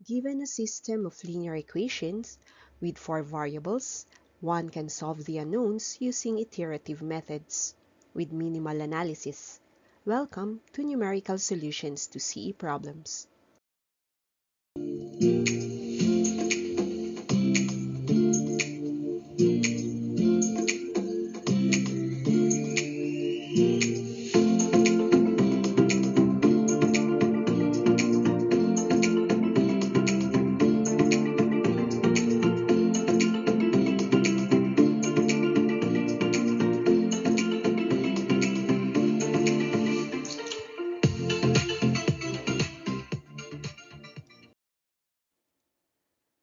Given a system of linear equations with 4 variables, one can solve the unknowns using iterative methods with minimal analysis. Welcome to Numerical Solutions to CE Problems.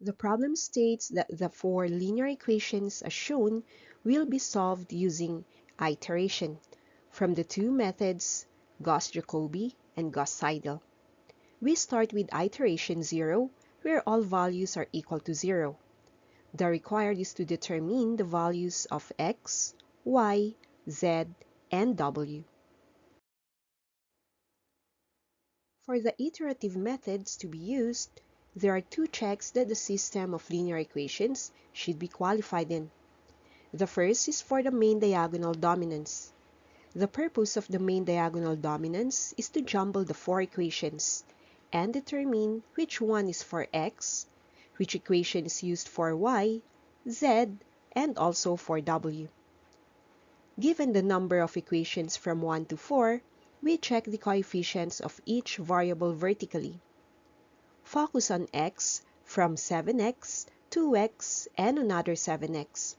The problem states that the 4 linear equations as shown will be solved using iteration from the 2 methods Gauss-Jacobi and Gauss-Seidel. We start with iteration 0, where all values are equal to 0. The required is to determine the values of x, y, z, and w. For the iterative methods to be used, there are 2 checks that the system of linear equations should be qualified in. The first is for the main diagonal dominance. The purpose of the main diagonal dominance is to jumble the 4 equations and determine which one is for x, which equation is used for y, z, and also for w. Given the number of equations from 1 to 4, we check the coefficients of each variable vertically. Focus on x from 7x, 2x, and another 7x.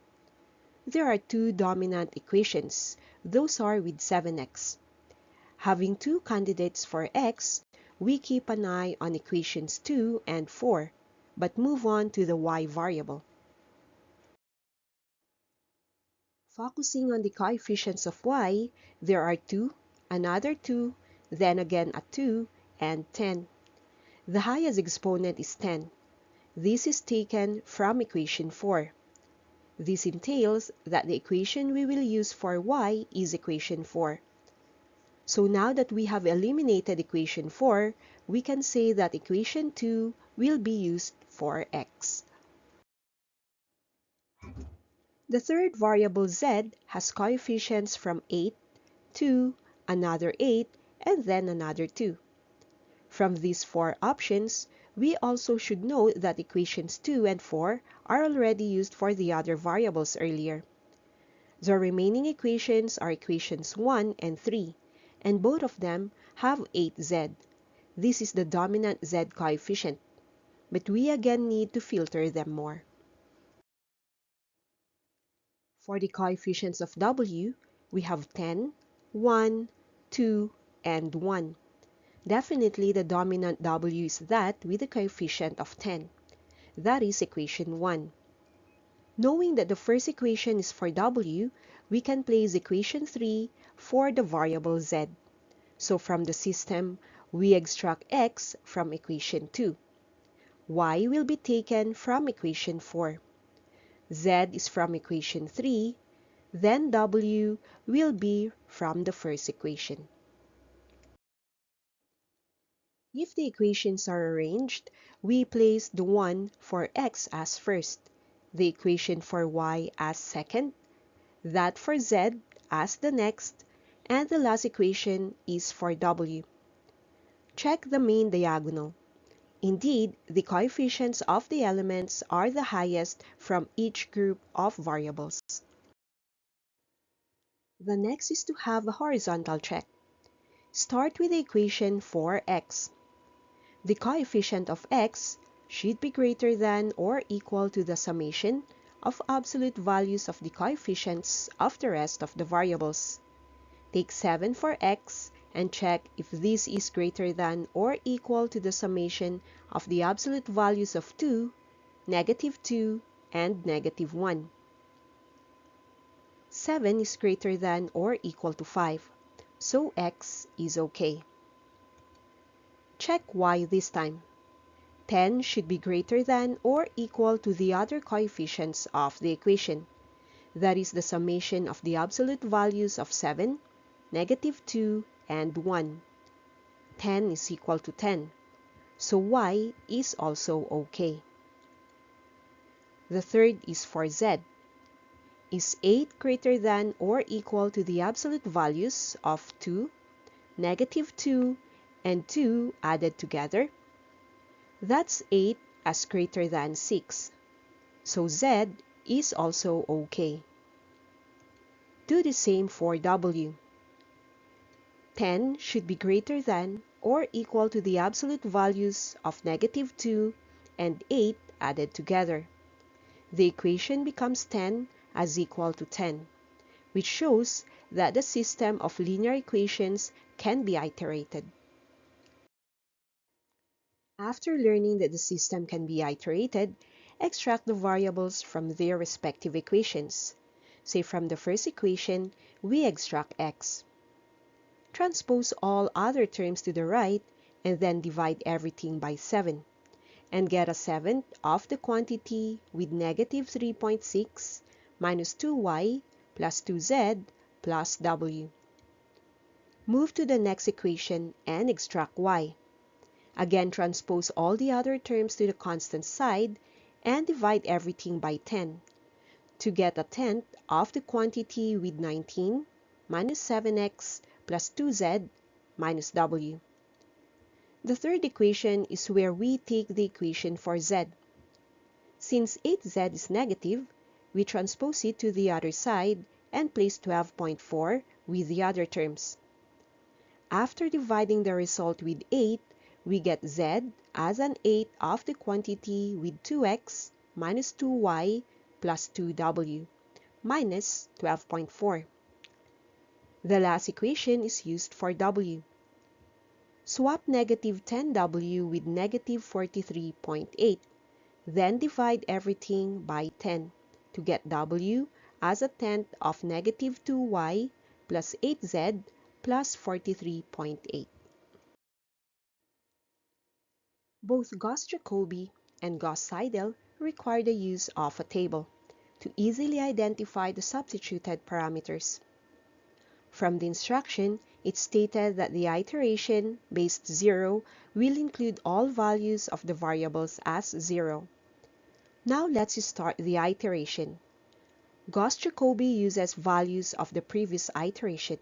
There are 2 dominant equations. Those are with 7x. Having 2 candidates for x, we keep an eye on equations 2 and 4, but move on to the y variable. Focusing on the coefficients of y, there are 2, another 2, then again a 2, and 10. The highest exponent is 10. This is taken from equation 4. This entails that the equation we will use for y is equation 4. So now that we have eliminated equation 4, we can say that equation 2 will be used for x. The third variable z has coefficients from 8, 2, another 8, and then another 2. From these 4 options, we also should note that equations 2 and 4 are already used for the other variables earlier. The remaining equations are equations 1 and 3, and both of them have 8z. This is the dominant z coefficient, but we again need to filter them more. For the coefficients of w, we have 10, 1, 2, and 1. Definitely the dominant w is that with the coefficient of 10. That is equation 1. Knowing that the first equation is for w, we can place equation 3 for the variable z. So from the system, we extract x from equation 2. Y will be taken from equation 4. Z is from equation 3, then w will be from the first equation. If the equations are arranged, we place the one for x as first, the equation for y as second, that for z as the next, and the last equation is for w. Check the main diagonal. Indeed, the coefficients of the elements are the highest from each group of variables. The next is to have a horizontal check. Start with the equation for x. The coefficient of x should be greater than or equal to the summation of absolute values of the coefficients of the rest of the variables. Take 7 for x and check if this is greater than or equal to the summation of the absolute values of 2, -2, and -1. 7 is greater than or equal to 5, so x is okay. Check y this time. 10 should be greater than or equal to the other coefficients of the equation. That is the summation of the absolute values of 7, -2, and 1. 10 is equal to 10. so y is also okay. The third is for z. Is 8 greater than or equal to the absolute values of 2, -2, and 2 added together? That's 8 as greater than 6. So z is also okay. Do the same for w. 10 should be greater than or equal to the absolute values of -2 and 8 added together. The equation becomes 10 as equal to 10, which shows that the system of linear equations can be iterated. After learning that the system can be iterated, extract the variables from their respective equations. Say from the first equation, we extract x. Transpose all other terms to the right and then divide everything by 7 and get a seventh of the quantity with -3.6 minus 2y plus 2z plus w. Move to the next equation and extract y. Again, transpose all the other terms to the constant side and divide everything by 10 to get a tenth of the quantity with 19 minus 7x plus 2z minus w. The third equation is where we take the equation for z. Since 8z is negative, we transpose it to the other side and place 12.4 with the other terms. After dividing the result with 8, we get z as an eighth of the quantity with 2x minus 2y plus 2w minus 12.4. The last equation is used for w. Swap -10w with -43.8, then divide everything by 10 to get w as a tenth of -2y plus 8z plus 43.8. Both Gauss-Jacobi and Gauss-Seidel require the use of a table to easily identify the substituted parameters. From the instruction, it stated that the iteration based 0 will include all values of the variables as 0. Now let's start the iteration. Gauss-Jacobi uses values of the previous iteration.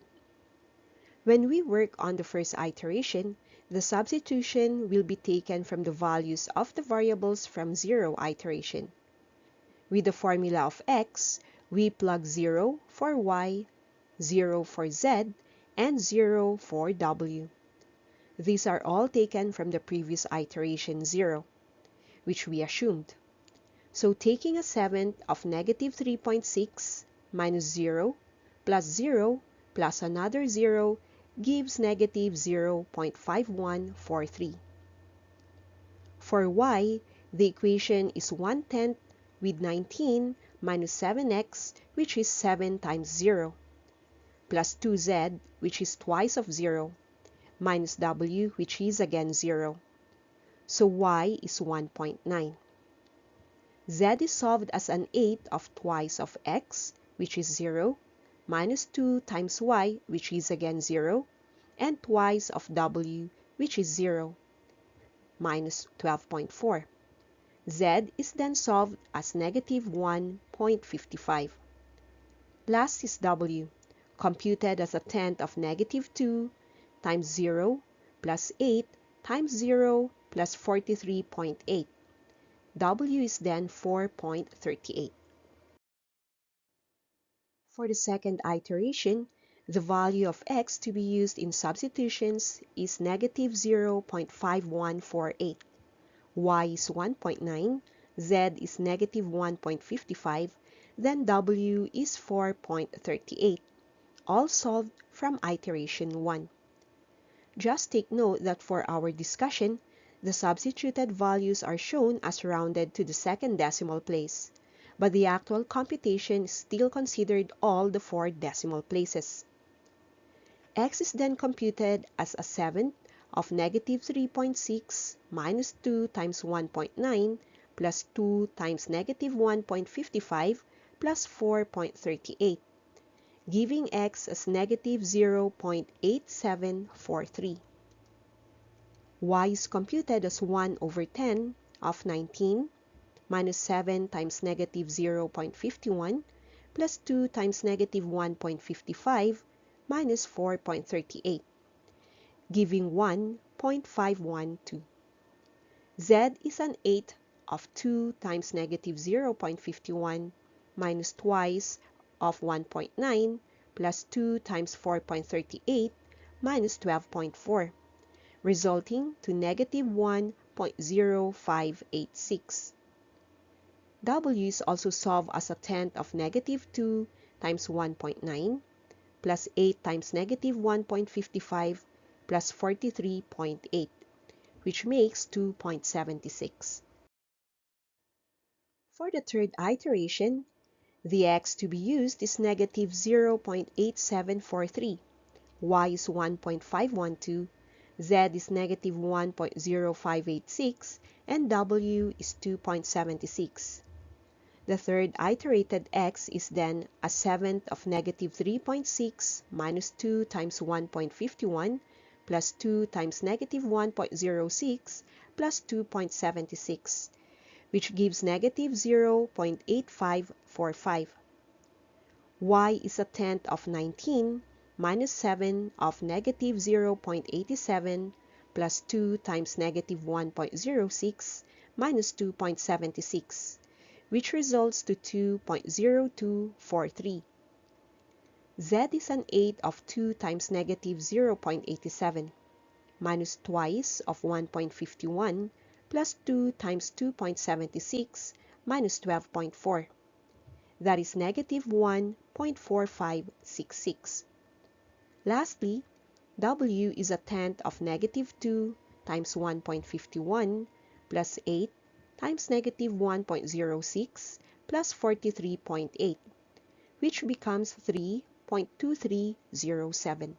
When we work on the first iteration, the substitution will be taken from the values of the variables from 0 iteration. With the formula of x, we plug 0 for y, 0 for z, and 0 for w. These are all taken from the previous iteration 0, which we assumed. So taking a seventh of -3.6 minus 0 plus 0 plus another 0 gives -0.5143. For y, the equation is 1/10 with 19 minus 7x, which is 7 times 0, plus 2z, which is twice of 0, minus w, which is again 0. So y is 1.9. Z is solved as an eighth of twice of x, which is 0, minus 2 times y, which is again 0, and twice of w, which is 0, minus 12.4. Z is then solved as -1.55. Last is w, computed as a tenth of -2 times 0 plus 8 times 0 plus 43.8. W is then 4.38. For the second iteration, the value of x to be used in substitutions is -0.5148. Y is 1.9, Z is -1.55, then W is 4.38, all solved from iteration 1. Just take note that for our discussion, the substituted values are shown as rounded to the second decimal place, but the actual computation still considered all the 4 decimal places. X is then computed as a seventh of -3.6 minus 2 times 1.9 plus 2 times -1.55 plus 4.38, giving x as -0.8743. y is computed as 1 over 10 of 19 minus 7 times negative 0.51 plus 2 times negative 1.55 minus 4.38, giving 1.512. Z is an eighth of 2 times negative 0.51 minus twice of 1.9 plus 2 times 4.38 minus 12.4, resulting to negative 1.0586. W is also solved as a tenth of negative 2 times 1.9 plus 8 times negative 1.55 plus 43.8, which makes 2.76. For the third iteration, the x to be used is negative 0.8743, y is 1.512, z is negative 1.0586, and w is 2.76. The third iterated x is then a seventh of negative 3.6 minus 2 times 1.51 plus 2 times negative 1.06 plus 2.76, which gives negative 0.8545. Y is a tenth of 19 minus 7 of negative 0.87 plus 2 times negative 1.06 minus 2.76, which results to 2.0243. Z is an eighth of 2 times negative 0.87 minus twice of 1.51 plus 2 times 2.76 minus 12.4. That is negative 1.4566. Lastly, W is a tenth of negative 2 times 1.51 plus 8 times negative 1.06 plus 43.8, which becomes 3.2307.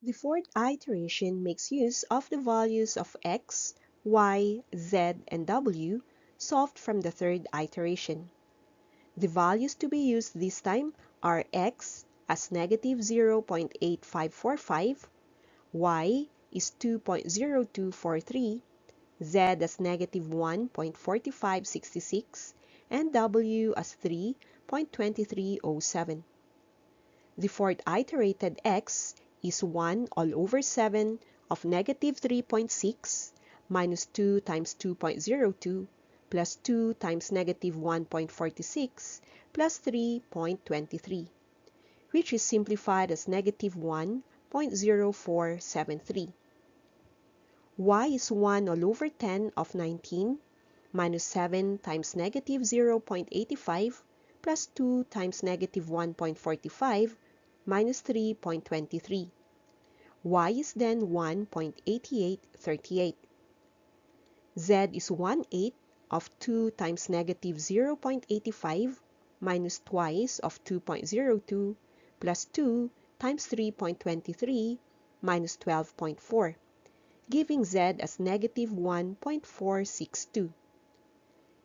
The fourth iteration makes use of the values of x, y, z, and w solved from the third iteration. The values to be used this time are x as negative 0.8545, y is 2.0243, z as negative 1.4566, and w as 3.2307. The fourth iterated x is 1 all over 7 of negative 3.6 minus 2 times 2.02 plus 2 times negative 1.46 plus 3.23, which is simplified as negative 1.0473. Y is 1 all over 10 of 19 minus 7 times negative 0.85 plus 2 times negative 1.45 minus 3.23. Y is then 1.8838. Z is 1/8 of 2 times negative 0.85 minus twice of 2.02 plus 2 times 3.23 minus 12.4, giving Z as negative 1.462.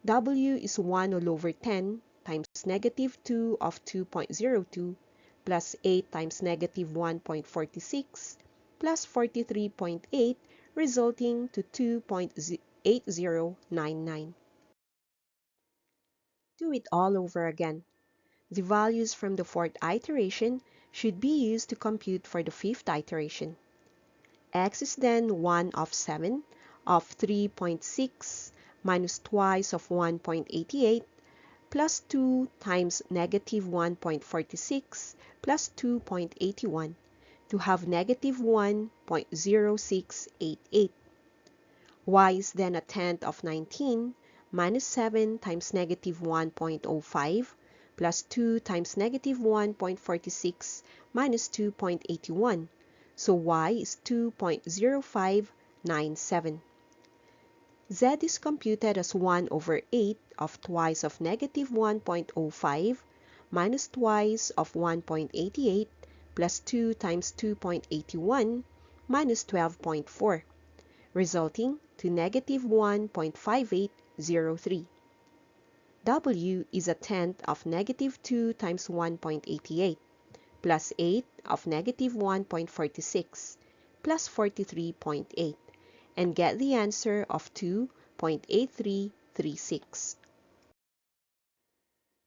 W is 1 all over 10 times negative 2 of 2.02 plus 8 times negative 1.46 plus 43.8, resulting to 2.8099. Do it all over again. The values from the fourth iteration should be used to compute for the fifth iteration. X is then 1 of 7 of 3.6 minus twice of 1.88 plus 2 times negative 1.46 plus 2.81 to have negative 1.0688. Y is then a tenth of 19 minus 7 times negative 1.05 plus 2 times negative 1.46 minus 2.81. So y is 2.0597. Z is computed as 1 over 8 of twice of negative 1.05 minus twice of 1.88 plus 2 times 2.81 minus 12.4, resulting to negative 1.5803. W is a tenth of negative 2 times 1.88 plus 8 of negative 1.46 plus 43.8 and get the answer of 2.8336.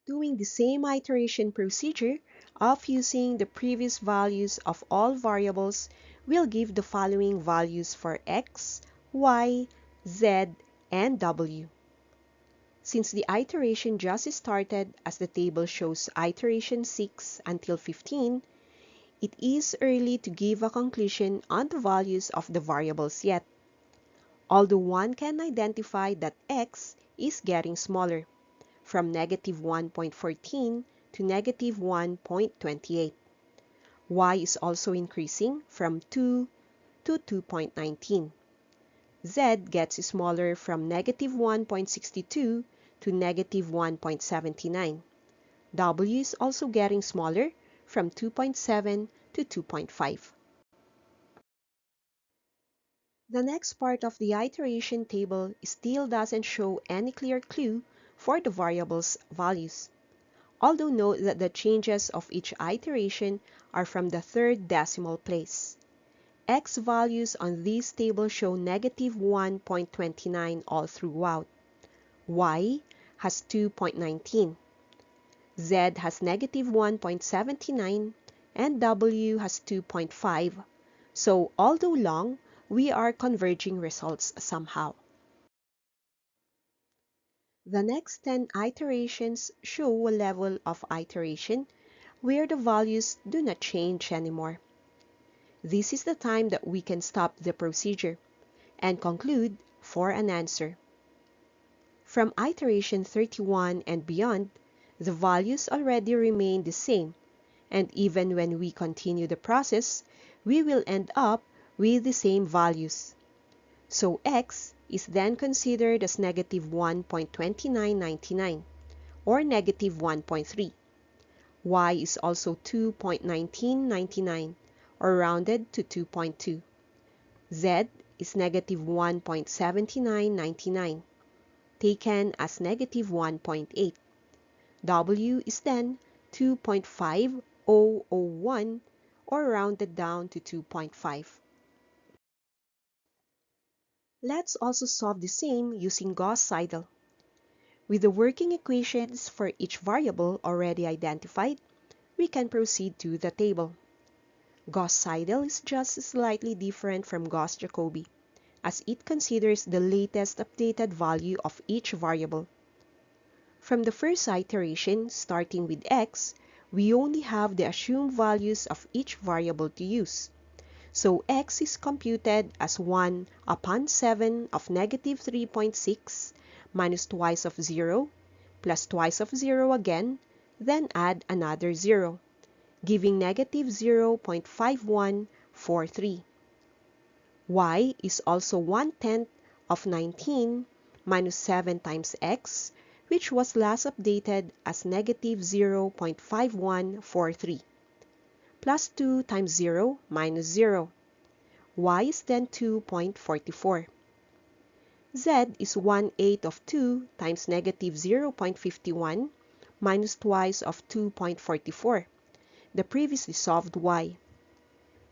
Doing the same iteration procedure of using the previous values of all variables will give the following values for x, y, z, and w. Since the iteration just started as the table shows iteration 6 until 15, it is early to give a conclusion on the values of the variables yet, although one can identify that x is getting smaller, from negative 1.14 to negative 1.28. Y is also increasing from 2 to 2.19. Z gets smaller from negative 1.62 to negative 1.79. W is also getting smaller from 2.7 to 2.5. The next part of the iteration table still doesn't show any clear clue for the variable's values, although note that the changes of each iteration are from the third decimal place. X values on this table show negative 1.29 all throughout. Y has 2.19. Z has negative 1.79 and W has 2.5. So although long, we are converging results somehow. The next 10 iterations show a level of iteration where the values do not change anymore. This is the time that we can stop the procedure and conclude for an answer. From iteration 31 and beyond, the values already remain the same, and even when we continue the process, we will end up with the same values. So x is then considered as negative 1.2999 or negative 1.3. Y is also 2.1999 or rounded to 2.2. Z is negative 1.7999 taken as negative 1.8. W is then 2.5001 or rounded down to 2.5. Let's also solve the same using Gauss-Seidel. With the working equations for each variable already identified, we can proceed to the table. Gauss-Seidel is just slightly different from Gauss-Jacobi, as it considers the latest updated value of each variable. From the first iteration, starting with x, we only have the assumed values of each variable to use. So x is computed as 1 upon 7 of negative 3.6 minus twice of 0 plus twice of 0 again, then add another 0, giving negative 0.5143. Y is also 1/10 of 19 minus 7 times x, which was last updated as negative 0.5143. Plus 2 times 0 minus 0. Y is then 2.44. Z is 1/8 of 2 times negative 0.51 minus twice of 2.44, the previously solved y,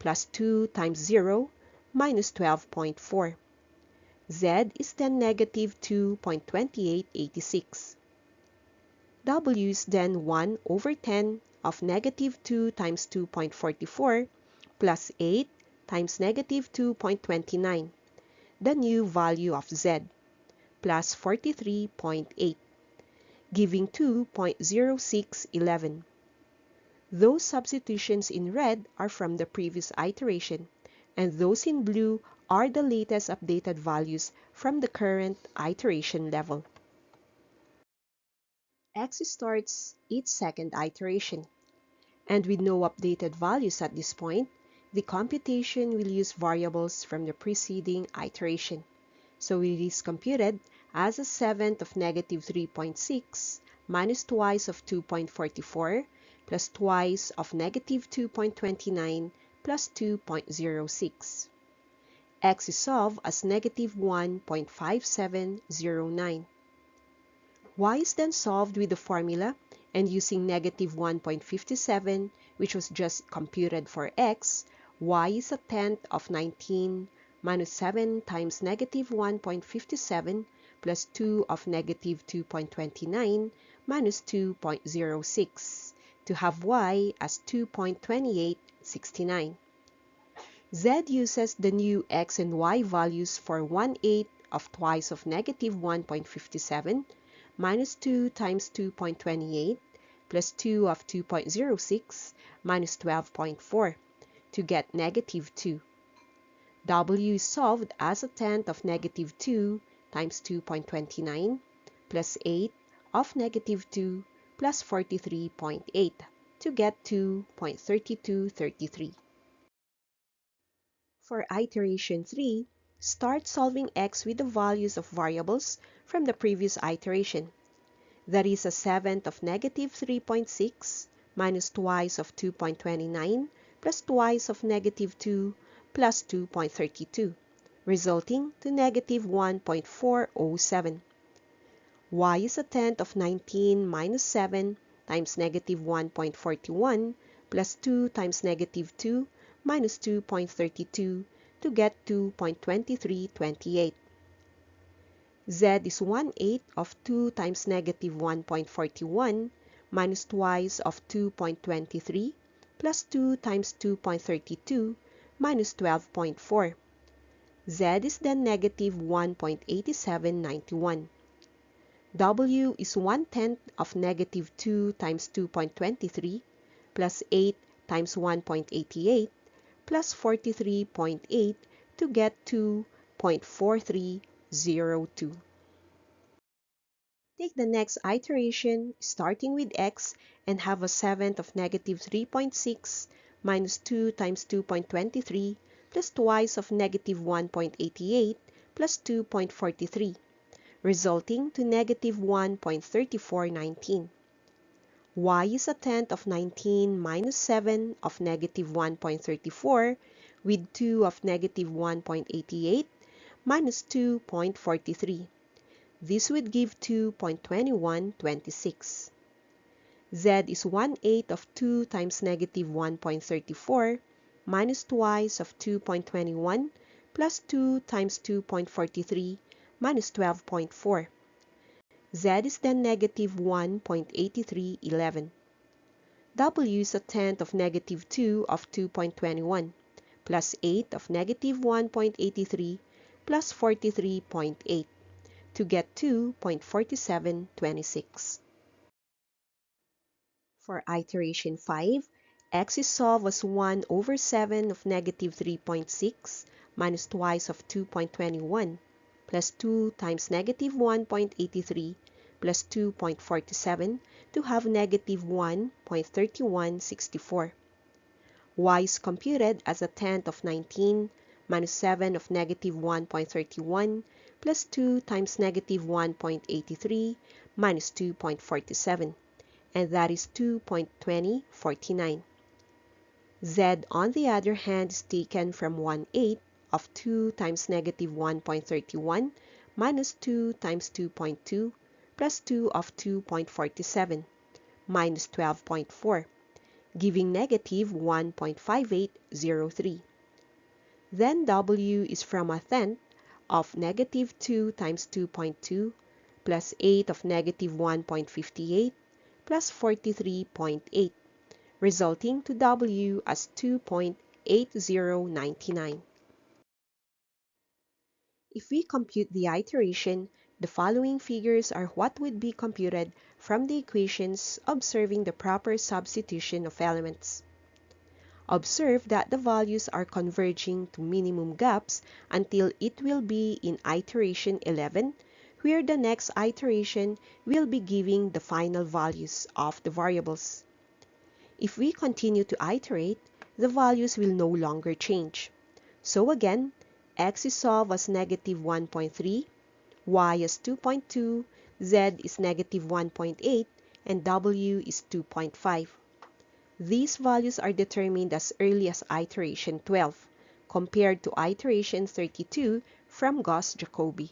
plus 2 times 0 minus 12.4. Z is then negative 2.2886. W is then 1/10 of negative 2 times 2.44 plus 8 times negative 2.29, the new value of z, plus 43.8, giving 2.0611. Those substitutions in red are from the previous iteration, and those in blue are the latest updated values from the current iteration level. X starts its second iteration, and with no updated values at this point, the computation will use variables from the preceding iteration. So it is computed as a 7th of negative 3.6 minus twice of 2.44 plus twice of negative 2.29 plus 2.06. X is solved as negative 1.5709. Y is then solved with the formula and using negative 1.57, which was just computed for x, y is a tenth of 19 minus 7 times negative 1.57 plus 2 of negative 2.29 minus 2.06 to have y as 2.2869. Z uses the new x and y values for 1/8 of twice of negative 1.57 minus 2 times 2.28 plus 2 of 2.06 minus 12.4 to get negative 2. W is solved as a tenth of negative 2 times 2.29 plus 8 of negative 2 plus 43.8 to get 2.3233. For iteration 3, start solving x with the values of variables from the previous iteration. That is a seventh of negative 3.6 minus twice of 2.29 plus twice of negative 2 plus 2.32, resulting to negative 1.407. Y is a tenth of 19 minus 7 times negative 1.41 plus 2 times negative 2 minus 2.32 to get 2.2328. Z is 1/8 of 2 times negative 1.41 minus twice of 2.23 plus 2 times 2.32 minus 12.4. Z is then negative 1.8791. W is 1/10 of negative 2 times 2.23 plus 8 times 1.88 plus 43.8 to get 2.4302. Take the next iteration, starting with x, and have a seventh of negative 3.6 minus 2 times 2.23 plus twice of negative 1.88 plus 2.43, resulting to negative 1.3419. Y is a tenth of 19 minus 7 of negative 1.34 with 2 of negative 1.88 minus 2.43. This would give 2.2126. Z is 1/8 of 2 times negative 1.34 minus twice of 2.21 plus 2 times 2.43 minus 12.4. Z is then negative 1.8311. W is a tenth of negative 2 of 2.21 plus 8 of negative 1.83 plus 43.8 to get 2.4726. For iteration 5, x is solved as 1 over 7 of negative 3.6 minus twice of 2.21 plus 2 times negative 1.83 plus 2.47 to have negative 1.3164. Y is computed as a tenth of 19 minus 7 of negative 1.31 plus 2 times negative 1.83 minus 2.47, and that is 2.2049. Z, on the other hand, is taken from 1/8 of 2 times negative 1.31 minus 2 times 2.2 plus 2 of 2.47 minus 12.4, giving negative 1.5803. Then W is from a tenth of negative 2 times 2.2 plus 8 of negative 1.58 plus 43.8, resulting to W as 2.8099. If we compute the iteration, the following figures are what would be computed from the equations observing the proper substitution of elements. Observe that the values are converging to minimum gaps until it will be in iteration 11, where the next iteration will be giving the final values of the variables. If we continue to iterate, the values will no longer change. So again, x is solved as negative 1.3, y as 2.2, z is negative 1.8, and w is 2.5. These values are determined as early as iteration 12, compared to iteration 32 from Gauss-Jacobi.